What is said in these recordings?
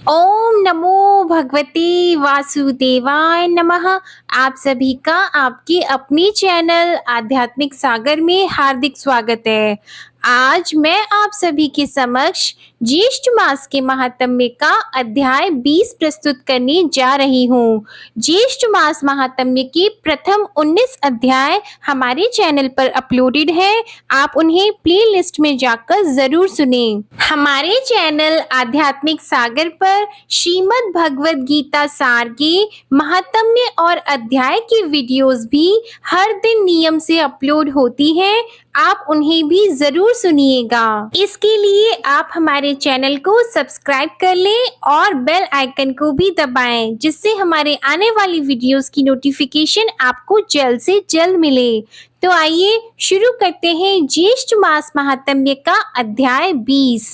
ओम नमो भगवते वासुदेवाय नमः। आप सभी का आपके अपने चैनल आध्यात्मिक सागर में हार्दिक स्वागत है। आज मैं आप सभी के समक्ष ज्येष्ठ मास के महात्म्य का अध्याय 20 प्रस्तुत करने जा रही हूँ। ज्येष्ठ मास महात्म्य के प्रथम 19 अध्याय हमारे चैनल पर अपलोडेड है। आप उन्हें प्लेलिस्ट में जाकर जरूर सुनें। हमारे चैनल आध्यात्मिक सागर पर श्रीमद् भगवद गीता सार के महात्म्य और अध्याय की वीडियोस भी हर दिन नियम से अपलोड होती हैं। आप उन्हें भी जरूर सुनिएगा। इसके लिए आप हमारे चैनल को सब्सक्राइब कर लें और बेल आइकन को भी दबाएं, जिससे हमारे आने वाली वीडियोस की नोटिफिकेशन आपको जल्द से जल्द मिले। तो आइए शुरू करते हैं ज्येष्ठ मास महात्म्य का अध्याय 20।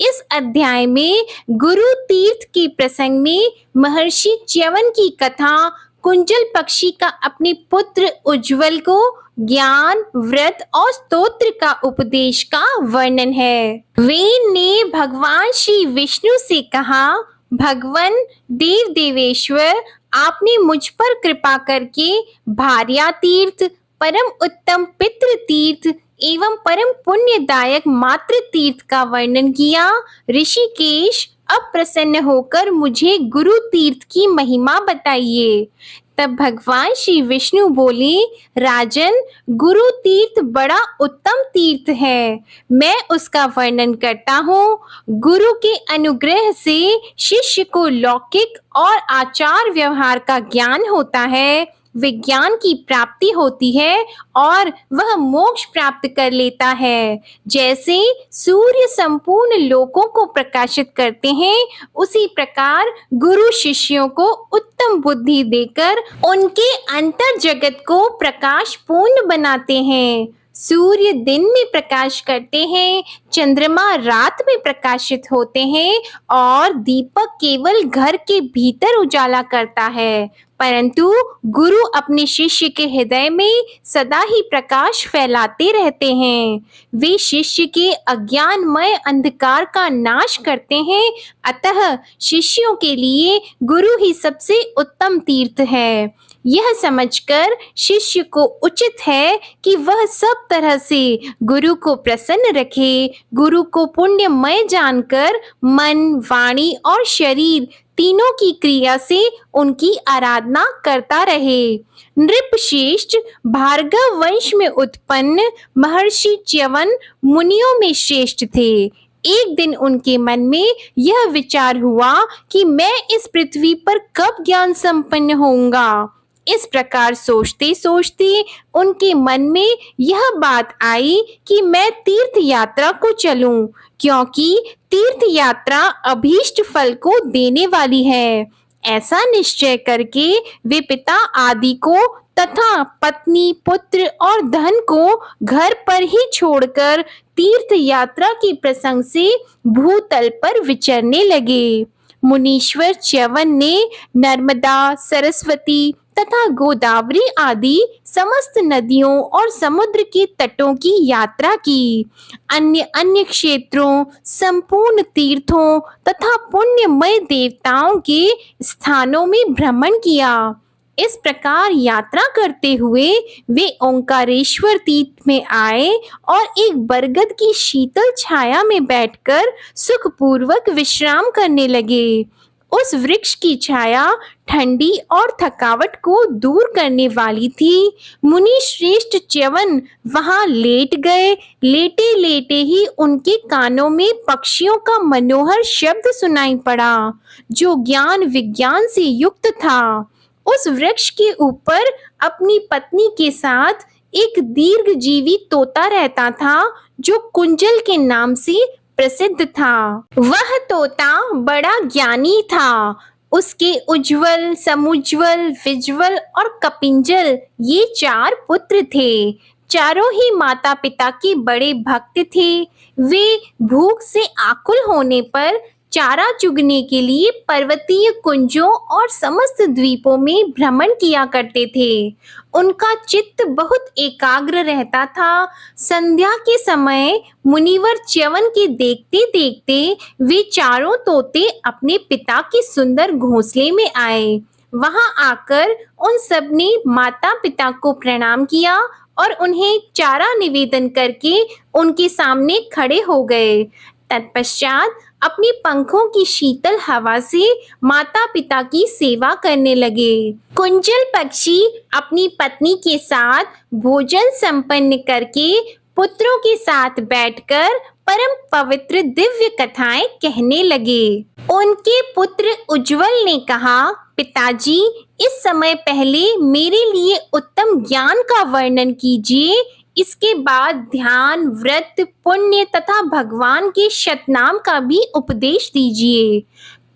इस अध्याय में गुरु तीर्थ के प्रसंग में महर्षि च्यवन की कथा, कुंजल पक्षी का अपने पुत्र उज्जवल को ज्ञान, व्रत और स्तोत्र का उपदेश का वर्णन है। वेद ने भगवान श्री विष्णु से कहा, भगवान देव देवेश्वर, आपने मुझ पर कृपा करके भार्या तीर्थ, परम उत्तम पितृ तीर्थ एवं परम पुण्यदायक मातृ तीर्थ का वर्णन किया। ऋषिकेश, अब प्रसन्न होकर मुझे गुरु तीर्थ की महिमा बताइए। तब भगवान श्री विष्णु बोले, राजन, गुरु तीर्थ बड़ा उत्तम तीर्थ है। मैं उसका वर्णन करता हूँ। गुरु के अनुग्रह से शिष्य को लौकिक और आचार व्यवहार का ज्ञान होता है, विज्ञान की प्राप्ति होती है और वह मोक्ष प्राप्त कर लेता है। जैसे सूर्य संपूर्ण लोकों को प्रकाशित करते हैं, उसी प्रकार गुरु शिष्यों को उत्तम बुद्धि देकर उनके अंतर जगत को प्रकाश पूर्ण बनाते हैं। सूर्य दिन में प्रकाश करते हैं, चंद्रमा रात में प्रकाशित होते हैं और दीपक केवल घर के भीतर उजाला करता है, परंतु गुरु अपने शिष्य के हृदय में सदा ही प्रकाश फैलाते रहते हैं। वे शिष्य के अज्ञानमय अंधकार का नाश करते हैं। अतः शिष्यों के लिए गुरु ही सबसे उत्तम तीर्थ है। यह समझकर शिष्य को उचित है कि वह सब तरह से गुरु को प्रसन्न रखे। गुरु को पुण्यमय जानकर मन, वाणी और शरीर तीनों की क्रिया से उनकी आराधना करता रहे। नृपश्रेष्ठ, भार्गव वंश में उत्पन्न महर्षि च्यवन मुनियों में श्रेष्ठ थे। एक दिन उनके मन में यह विचार हुआ कि मैं इस पृथ्वी पर कब ज्ञान संपन्न होऊंगा। इस प्रकार सोचते सोचते उनके मन में यह बात आई कि मैं तीर्थ यात्रा को चलूं, क्योंकि तीर्थ यात्रा अभीष्ट फल को देने वाली है। ऐसा निश्चय करके वे पिता आदि को तथा पत्नी, पुत्र और धन को घर पर ही छोड़कर तीर्थ यात्रा के प्रसंग से भूतल पर विचरने लगे। मुनीश्वर च्यवन ने नर्मदा, सरस्वती तथा गोदावरी आदि समस्त नदियों और समुद्र के तटों की यात्रा की। अन्य अन्य क्षेत्रों, संपूर्ण तीर्थों तथा पुण्यमय देवताओं के स्थानों में भ्रमण किया। इस प्रकार यात्रा करते हुए वे ओंकारेश्वर तीर्थ में आए और एक बरगद की शीतल छाया में बैठकर सुखपूर्वक विश्राम करने लगे। उस वृक्ष की छाया ठंडी और थकावट को दूर करने वाली थी। मुनि श्रेष्ठ च्यवन वहां लेट गए। लेटे लेटे ही उनके कानों में पक्षियों का मनोहर शब्द सुनाई पड़ा, जो ज्ञान विज्ञान से युक्त था। उस वृक्ष के ऊपर अपनी पत्नी के साथ एक दीर्घजीवी तोता रहता था, जो कुंजल के नाम से प्रसिद्ध था। वह तोता बड़ा ज्ञानी था। उसके उज्जवल, समुज्वल, विज्वल और कपिंजल ये 4 पुत्र थे। चारों ही माता पिता के बड़े भक्त थे। वे भूख से आकुल होने पर चारा चुगने के लिए पर्वतीय कुंजों और समस्त द्वीपों में भ्रमण किया करते थे। उनका चित्त बहुत एकाग्र रहता था। संध्या के समय मुनिवर च्यवन के देखते देखते वे चारों तोते अपने पिता के सुंदर घोंसले में आए। वहां आकर उन सब ने माता पिता को प्रणाम किया और उन्हें चारा निवेदन करके उनके सामने खड़े हो गए। तत्पश्चात अपनी पंखों की शीतल हवा से माता पिता की सेवा करने लगे। कुंजल पक्षी अपनी पत्नी के साथ भोजन संपन्न करके पुत्रों के साथ बैठकर परम पवित्र दिव्य कथाएं कहने लगे। उनके पुत्र उज्जवल ने कहा, पिताजी, इस समय पहले मेरे लिए उत्तम ज्ञान का वर्णन कीजिए। इसके बाद ध्यान, व्रत, पुण्य तथा भगवान के शतनाम का भी उपदेश दीजिए।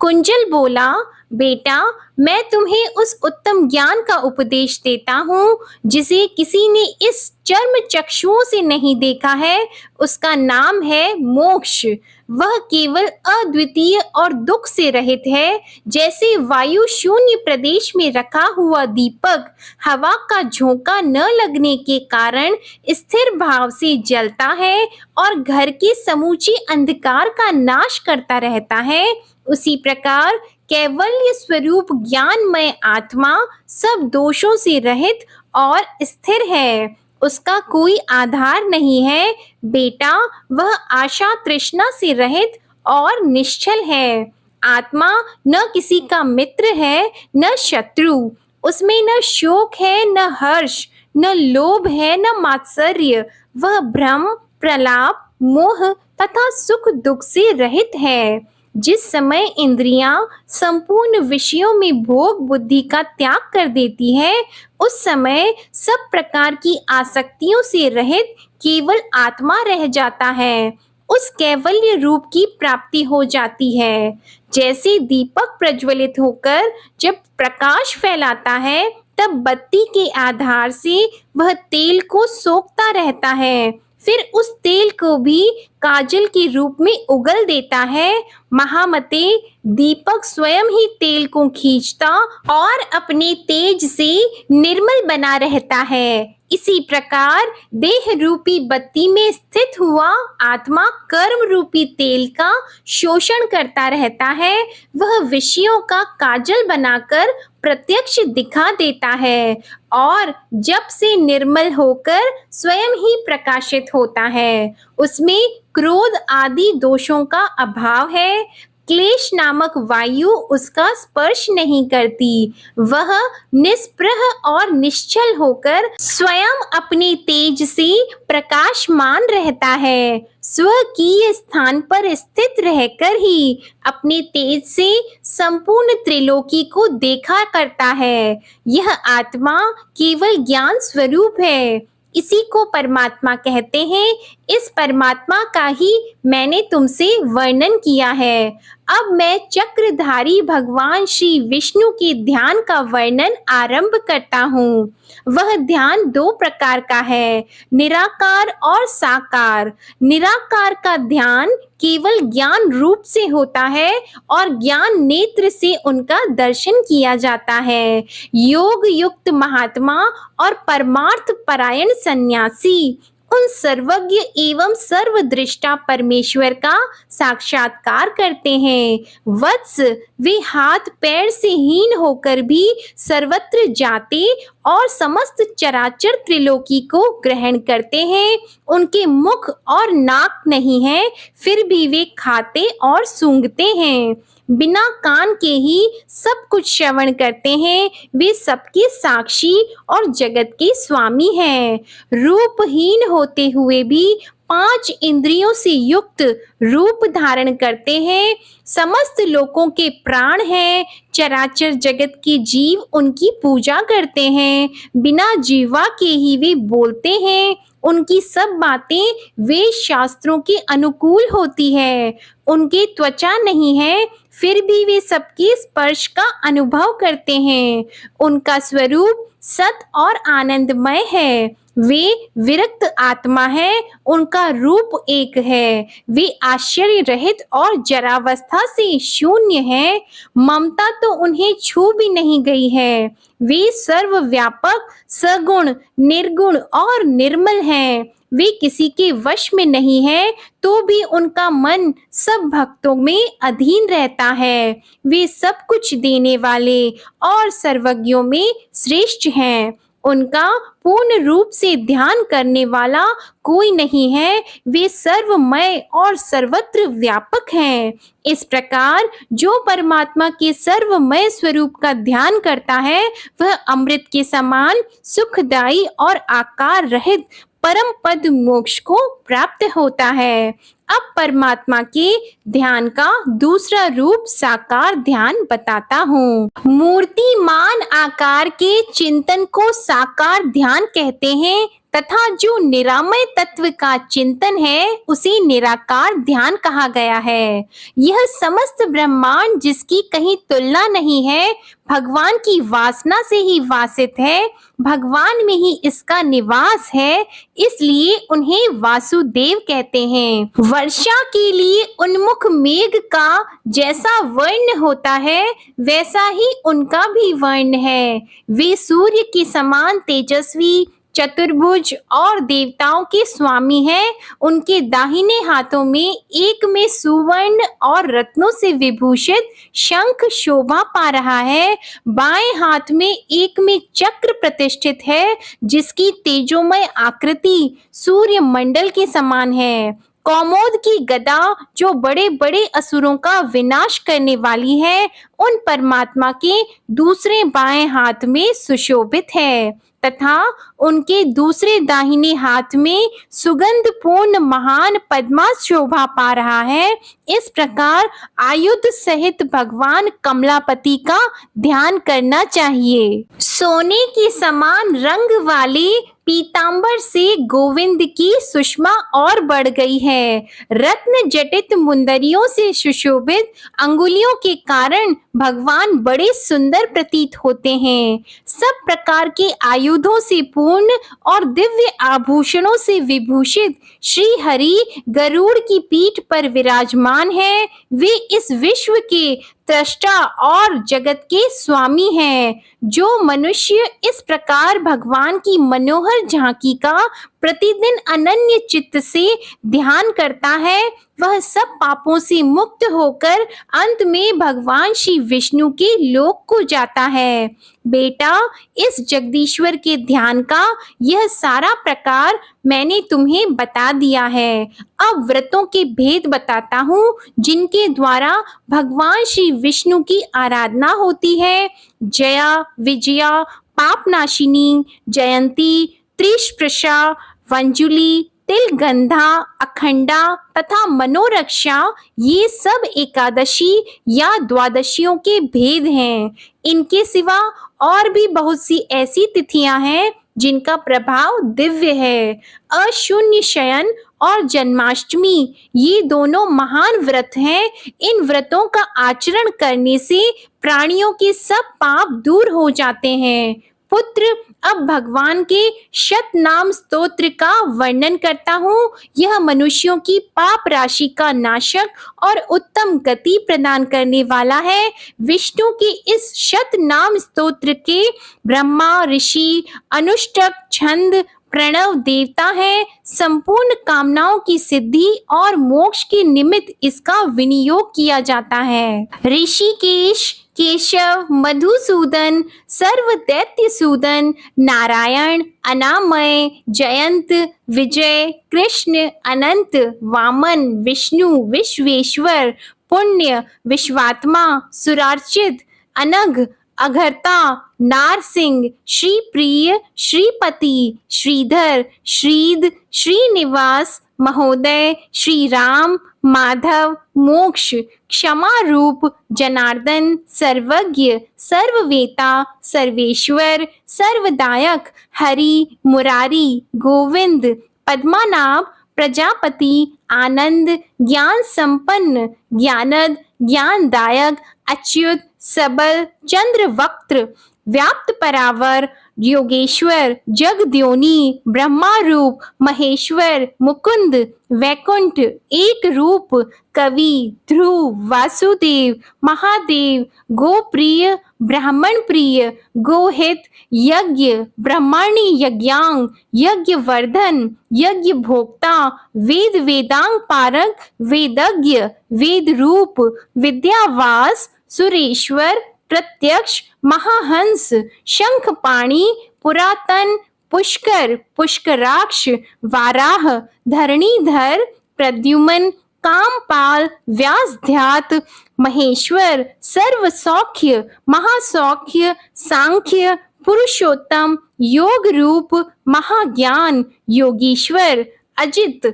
कुंजल बोला, बेटा, मैं तुम्हें उस उत्तम ज्ञान का उपदेश देता हूँ जिसे किसी ने इस चर्म चक्षुओं से नहीं देखा है। उसका नाम है मोक्ष। वह केवल अद्वितीय और दुख से रहित है। जैसे वायु शून्य प्रदेश में रखा हुआ दीपक हवा का झोंका न लगने के कारण स्थिर भाव से जलता है और घर के समूचे अंधकार का नाश करता रहता है, उसी प्रकार कैवल्य स्वरूप ज्ञानमय आत्मा सब दोषों से रहित और स्थिर है। उसका कोई आधार नहीं है। बेटा, वह आशा तृष्णा से रहित और निश्चल है। आत्मा न किसी का मित्र है न शत्रु। उसमें न शोक है न हर्ष, न लोभ है न मात्सर्य। वह भ्रम, प्रलाप, मोह तथा सुख दुख से रहित है। जिस समय इंद्रियां संपूर्ण विषयों में भोग बुद्धि का त्याग कर देती है, उस समय सब प्रकार की आसक्तियों से रहित केवल आत्मा रह जाता है। उस कैवल्य रूप की प्राप्ति हो जाती है। जैसे दीपक प्रज्वलित होकर जब प्रकाश फैलाता है, तब बत्ती के आधार से वह तेल को सोखता रहता है, फिर उस तेल को भी काजल के रूप में उगल देता है। महामते, दीपक स्वयं ही तेल को खींचता और अपने तेज से निर्मल बना रहता है। इसी प्रकार देह रूपी बत्ती में स्थित हुआ आत्मा कर्म रूपी तेल का शोषण करता रहता है। वह विषयों का काजल बनाकर प्रत्यक्ष दिखा देता है और जब से निर्मल होकर स्वयं ही प्रकाशित होता है। उसमें क्रोध आदि दोषों का अभाव है। क्लेश नामक वायु उसका स्पर्श नहीं करती। वह निस्पृह और निश्चल होकर स्वयं अपने तेज से प्रकाशमान रहता है। स्वकीय स्थान पर स्थित रहकर ही अपने तेज से संपूर्ण त्रिलोकी को देखा करता है। यह आत्मा केवल ज्ञान स्वरूप है। इसी को परमात्मा कहते हैं। इस परमात्मा का ही मैंने तुमसे वर्णन किया है। अब मैं चक्रधारी भगवान श्री विष्णु के ध्यान का वर्णन आरंभ करता हूँ। वह ध्यान दो प्रकार का है, निराकार और साकार। निराकार का ध्यान केवल ज्ञान रूप से होता है और ज्ञान नेत्र से उनका दर्शन किया जाता है। योग युक्त महात्मा और परमार्थ परायण सन्यासी उन सर्वज्ञ एवं सर्वदृष्टा परमेश्वर का साक्षात्कार करते हैं। वत्स, वे हाथ पैर से हीन होकर भी सर्वत्र जाते और समस्त चराचर त्रिलोकी को ग्रहण करते हैं। उनके मुख और नाक नहीं है, फिर भी वे खाते और सूंघते हैं। बिना कान के ही सब कुछ श्रवण करते हैं। वे सबके साक्षी और जगत के स्वामी हैं। रूपहीन होते हुए भी 5 इंद्रियों से युक्त रूप धारण करते हैं। समस्त लोकों के प्राण हैं। चराचर जगत के जीव उनकी पूजा करते हैं। बिना जीवा के ही वे बोलते हैं। उनकी सब बातें वेद शास्त्रों के अनुकूल होती है। उनके त्वचा नहीं है, फिर भी वे सबके स्पर्श का अनुभव करते हैं। उनका स्वरूप सत और आनंदमय है। वे विरक्त आत्मा है, उनका रूप एक है। वे आश्चर्य रहित और जरावस्था से शून्य है। ममता तो उन्हें छू भी नहीं गई है। वे सर्वव्यापक, सगुण, निर्गुण और निर्मल हैं। वे किसी के वश में नहीं है, तो भी उनका मन सब भक्तों में अधीन रहता है। वे सब कुछ देने वाले और सर्वज्ञों में श्रेष्ठ हैं। उनका पूर्ण रूप से ध्यान करने वाला कोई नहीं है। वे सर्वमय और सर्वत्र व्यापक हैं। इस प्रकार जो परमात्मा के सर्वमय स्वरूप का ध्यान करता है, वह अमृत के समान सुखदायी और आकार रहित परम पद मोक्ष को प्राप्त होता है। अब परमात्मा के ध्यान का दूसरा रूप साकार ध्यान बताता हूँ। मूर्तिमान आकार के चिंतन को साकार ध्यान कहते हैं तथा जो निरामय तत्व का चिंतन है उसे निराकार ध्यान कहा गया है। यह समस्त ब्रह्मांड जिसकी कहीं तुलना नहीं है, भगवान की वासना से ही वासित है। भगवान में ही इसका निवास है, इसलिए उन्हें वासुदेव कहते हैं। वर्षा के लिए उन्मुख मेघ का जैसा वर्ण होता है, वैसा ही उनका भी वर्ण है। वे सूर्य के समान तेजस्वी, चतुर्भुज और देवताओं के स्वामी हैं। उनके दाहिने हाथों में एक में सुवर्ण और रत्नों से विभूषित शंख शोभा पा रहा है। बाएं हाथ में एक में चक्र प्रतिष्ठित है, जिसकी तेजोमय आकृति सूर्य मंडल के समान है। कौमोद की गदा जो बड़े बड़े असुरों का विनाश करने वाली है, उन परमात्मा के दूसरे बाएं हाथ में सुशोभित है तथा उनके दूसरे दाहिने हाथ में सुगंध पूर्ण महान पद्मा शोभा पा रहा है। इस प्रकार आयुध सहित भगवान कमलापति का ध्यान करना चाहिए। सोने के समान रंग वाले पीतांबर से गोविंद की सुषमा और बढ़ गई है। रत्न जटित मुंदरियों से सुशोभित अंगुलियों के कारण भगवान बड़े सुंदर प्रतीत होते हैं। सब प्रकार के आयुधों से पूर्ण और दिव्य आभूषणों से विभूषित श्री हरि गरुड़ की पीठ पर विराजमान है। वे इस विश्व के त्रष्टा और जगत के स्वामी हैं। जो मनुष्य इस प्रकार भगवान की मनोहर झांकी का प्रतिदिन अनन्य चित्त से ध्यान करता है, वह सब पापों से मुक्त होकर अंत में भगवान श्री विष्णु के लोक को जाता है। बेटा, इस जगदीश्वर के ध्यान का यह सारा प्रकार मैंने तुम्हें बता दिया है। अब व्रतों के भेद बताता हूँ, जिनके द्वारा भगवान श्री विष्णु की आराधना होती है। जया, विजया, पापनाशिनी, जयंती, त्रिस्पृशा, वंजुली, तिलगंधा, अखंडा तथा मनोरक्षा, ये सब एकादशी या द्वादशियों के भेद हैं। इनके सिवा और भी बहुत सी ऐसी तिथियां हैं जिनका प्रभाव दिव्य है। अशून्य शयन और जन्माष्टमी, ये दोनों महान व्रत हैं। इन व्रतों का आचरण करने से प्राणियों के सब पाप दूर हो जाते हैं। पुत्र, अब भगवान के शत नाम स्तोत्र का वर्णन करता हूँ। यह मनुष्यों की पाप राशि का नाशक और उत्तम गति प्रदान करने वाला है। विष्णु के इस शत नाम स्तोत्र के ब्रह्मा, ऋषि, अनुष्टक, छंद, प्रणव देवता है। संपूर्ण कामनाओं की सिद्धि और मोक्ष के निमित्त इसका विनियोग किया जाता है। ऋषिकेश, केशव, मधुसूदन, सर्वदैत्यसूदन, नारायण, अनामय, जयंत, विजय, कृष्ण, अनंत, वामन, विष्णु, विश्वेश्वर, पुण्य, विश्वात्मा, सुरार्चित, अनघ, अघरता, नारसिंह, श्रीप्रिय, श्रीपति, श्रीधर, श्रीद, श्रीनिवास, महोदय, श्री राम, माधव, मोक्ष, क्षमा रूप, जनार्दन, सर्वज्ञ, सर्ववेता, सर्वेश्वर, सर्वदायक, हरि, मुरारी, गोविंद, पद्मनाभ, प्रजापति, आनंद, ज्ञान संपन्न, ज्ञानद, ज्ञानदायक, अच्युत, सबल, चंद्र वक्त्र, व्याप्त परावर, योगेश्वर, जगद्योनी, ब्रह्मा रूप, महेश्वर, मुकुंद, वैकुंठ, एक रूप, कवि, ध्रुव, वासुदेव, महादेव, गोप्रिय, ब्राह्मण प्रिय, गोहित, यज्ञ, ब्रह्माणी यज्ञांग, यज्ञवर्धन, यज्ञ भोक्ता, वेद वेदांग पारक, वेदज्ञ, वेद रूप, विद्यावास, सुरेश्वर, प्रत्यक्ष, महाहंस, शंखपाणी, पुरातन, पुष्कर, पुष्कराक्ष, वाराह, धरणीधर, प्रद्युमन, कामपाल, व्यासध्यात, महेश्वर, सर्व सौख्य, महासौख्य, सांख्य, पुरुषोत्तम, योग रूप, महाज्ञान, योगीश्वर, अजित,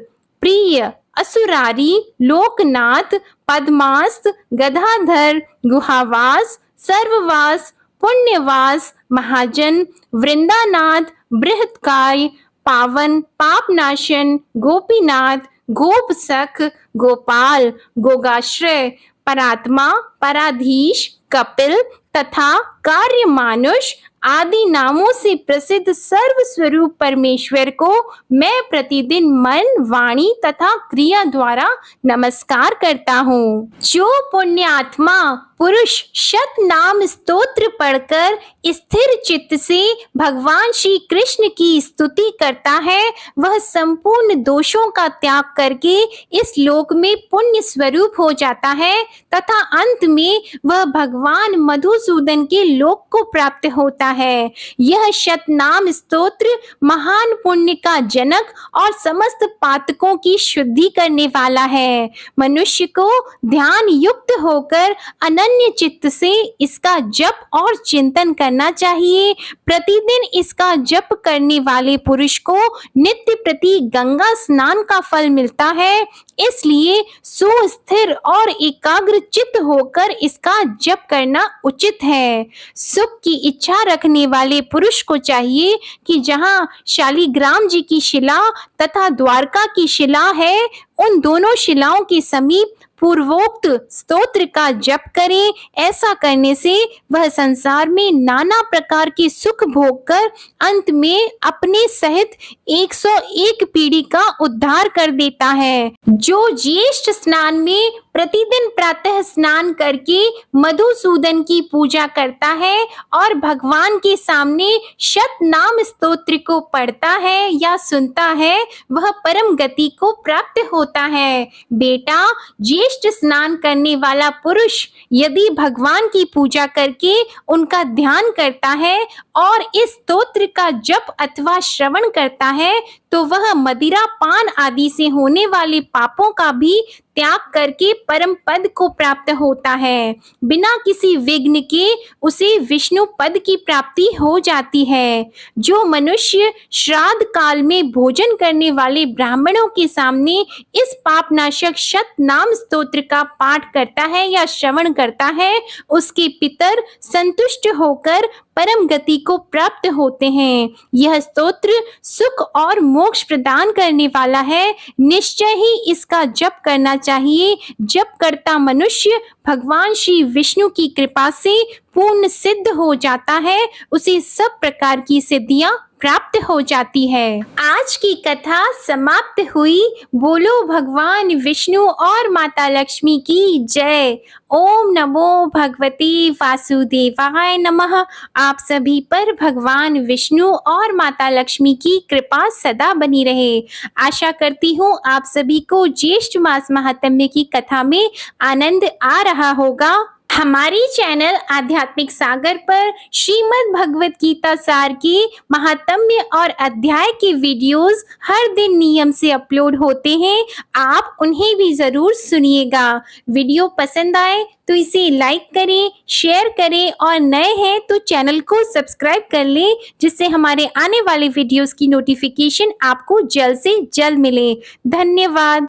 प्रिय, असुरारी, लोकनाथ, पद्मास्त, गदाधर, गुहावास, सर्ववास, पुण्यवास, महाजन, वृंदानाथ, बृहत्काय, पावन, पापनाशन, गोपीनाथ, गोपसख, गोपाल, गोगाश्रय, परात्मा, पराधीश, कपिल तथा कार्य मानुष आदि नामों से प्रसिद्ध सर्व स्वरूप परमेश्वर को मैं प्रतिदिन मन, वाणी तथा क्रिया द्वारा नमस्कार करता हूँ। जो पुण्य आत्मा पुरुष शत नाम स्तोत्र पढ़कर स्थिर चित्त से भगवान श्री कृष्ण की स्तुति करता है, वह संपूर्ण दोषों का त्याग करके इस लोक में पुण्य स्वरूप हो जाता है तथा अंत में वह भगवान मधुसूदन के लोक को प्राप्त होता है। यह शत नाम स्तोत्र महान पुण्य का जनक और समस्त पातकों की शुद्धि करने वाला है। मनुष्य को ध्यान युक्त होकर अन्य चित्त से इसका जप और चिंतन करना चाहिए। प्रतिदिन इसका जप करने वाले पुरुष को नित्य प्रति गंगा स्नान का फल मिलता है। इसलिए सुस्थिर और एकाग्र चित्त होकर इसका जप करना उचित है। सुख की इच्छा रखने वाले पुरुष को चाहिए कि जहाँ शालिग्राम जी की शिला तथा द्वारका की शिला है, उन दोनों शिलाओं के समीप पूर्वोक्त स्तोत्र का जप करें। ऐसा करने से वह संसार में नाना प्रकार के सुख भोग कर अंत में अपने सहित 101 पीढ़ी का उद्धार कर देता है। जो ज्येष्ठ स्नान में प्रतिदिन प्रातः स्नान करके मधुसूदन की पूजा करता है और भगवान के सामने शत नाम स्तोत्र को पढ़ता है या सुनता है, वह परम गति को प्राप्त होता है। बेटा, ज्येष्ठ स्नान करने वाला पुरुष यदि भगवान की पूजा करके उनका ध्यान करता है और इस स्तोत्र का जप अथवा श्रवण करता है, तो वह मदिरा पान आदि से होने वाले पापों का भी त्याग करके परम पद को प्राप्त होता है। बिना किसी विघ्न के उसे विष्णु पद की प्राप्ति हो जाती है। जो मनुष्य श्राद्ध काल में भोजन करने वाले ब्राह्मणों के सामने इस पापनाशक शत नाम स्तोत्र का पाठ करता है या श्रवण करता है, उसके पितर संतुष्ट होकर परम गति को प्राप्त होते हैं। यह स्तोत्र सुख और मोक्ष प्रदान करने वाला है। निश्चय ही इसका जप करना चाहिए। जप करता मनुष्य भगवान श्री विष्णु की कृपा से पूर्ण सिद्ध हो जाता है। उसे सब प्रकार की सिद्धियां प्राप्त हो जाती है। आज की कथा समाप्त हुई। बोलो भगवान विष्णु और माता लक्ष्मी की जय। ओम नमो भगवते वासुदेवाय नमः। आप सभी पर भगवान विष्णु और माता लक्ष्मी की कृपा सदा बनी रहे। आशा करती हूँ आप सभी को ज्येष्ठ मास महात्म्य की कथा में आनंद आ रहा होगा। हमारी चैनल आध्यात्मिक सागर पर श्रीमद् भगवत गीता सार के महात्म्य और अध्याय के वीडियोस हर दिन नियम से अपलोड होते हैं। आप उन्हें भी जरूर सुनिएगा। वीडियो पसंद आए तो इसे लाइक करें, शेयर करें और नए हैं तो चैनल को सब्सक्राइब कर लें, जिससे हमारे आने वाले वीडियोस की नोटिफिकेशन आपको जल्द से जल्द मिले। धन्यवाद।